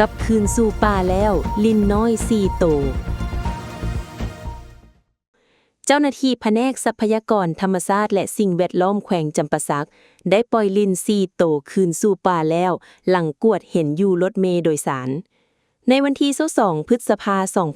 กลับคืนสู่ป่าแล้วลินน้อย4 โตวเจ้าหน้าที่แผนกทรัพยากรธรรมชาติและสิ่งแวดล้อมแขวงจำปาสักได้ปล่อยลิน4 โตวคืนสู่ป่าแล้วหลังกวดเห็นอยู่รถเมล์โดยสารในวันที่22 พฤษภาคม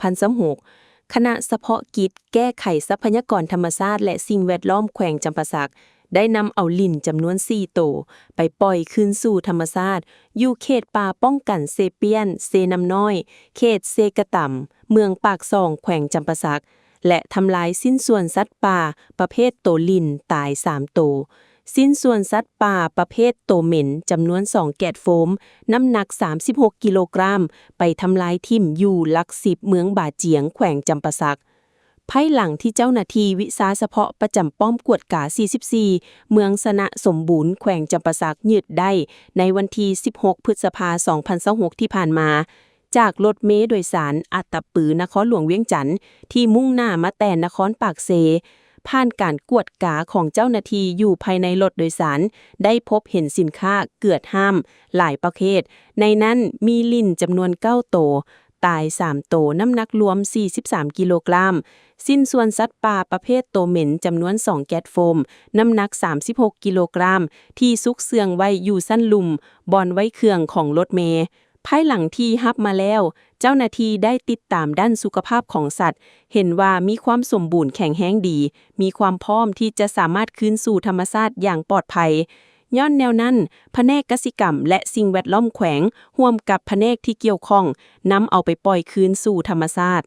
2026คณะเฉพาะกิจแก้ไขทรัพยากรธรรมชาติและสิ่งแวดล้อมแขวงจำปาสักได้นำเอาลินจำนวน4 โตวไปปล่อยคืนสู่ธรรมชาติอยู่เขตป่าป้องกันเซเปียนเซน้ำน้อยเขตเซกะต่ำเมืองปากซองแขวงจำปาสักและทำลายสิ้นส่วนสัตว์ป่าประเภทโตลินตาย3 โตวสิ้นส่วนสัตว์ป่าประเภทโตเหม็นจำนวน2 แกะโฟมน้ำหนัก36 กิโลกรัมไปทำลายทิ่มอยู่หลัก10เมืองบาเจียงแขวงจำปาสักภายหลังที่เจ้าหน้าที่วิสาเฉพาะประจำป้อมกวดกา44เมืองสนะสมบูรณ์แขวงจำปาสักยึดได้ในวันที่16 พฤษภาคม 2026ที่ผ่านมาจากรถเมล์โดยสารอัตตปือนครหลวงเวียงจันทน์ที่มุ่งหน้ามาแต่นครปากเซผ่านการกวดกาของเจ้าหน้าที่อยู่ภายในรถโดยสารได้พบเห็นสินค้าเกือดห้ามหลายประเภทในนั้นมีลิ้นจำนวน9 โตวตาย3 โตวน้ำหนักรวม43 กิโลกรัมสิ้นส่วนสัตว์ป่าประเภทโตเหม็นจำนวน2 แกะโฟมน้ำหนัก36 กิโลกรัมที่ซุกเสืองไว้อยู่สั้นลุมบอนไว้เครื่องของรถเมล์ภายหลังที่รับมาแล้วเจ้าหน้าที่ได้ติดตามด้านสุขภาพของสัตว์เห็นว่ามีความสมบูรณ์แข็งแรงดีมีความพร้อมที่จะสามารถคืนสู่ธรรมชาติอย่างปลอดภัยย้อนแนวนั้นแผนกกสิกรรมและสิ่งแวดล้อมแขวงร่วมกับแผนกที่เกี่ยวข้องนำเอาไปปล่อยคืนสู่ธรรมชาติ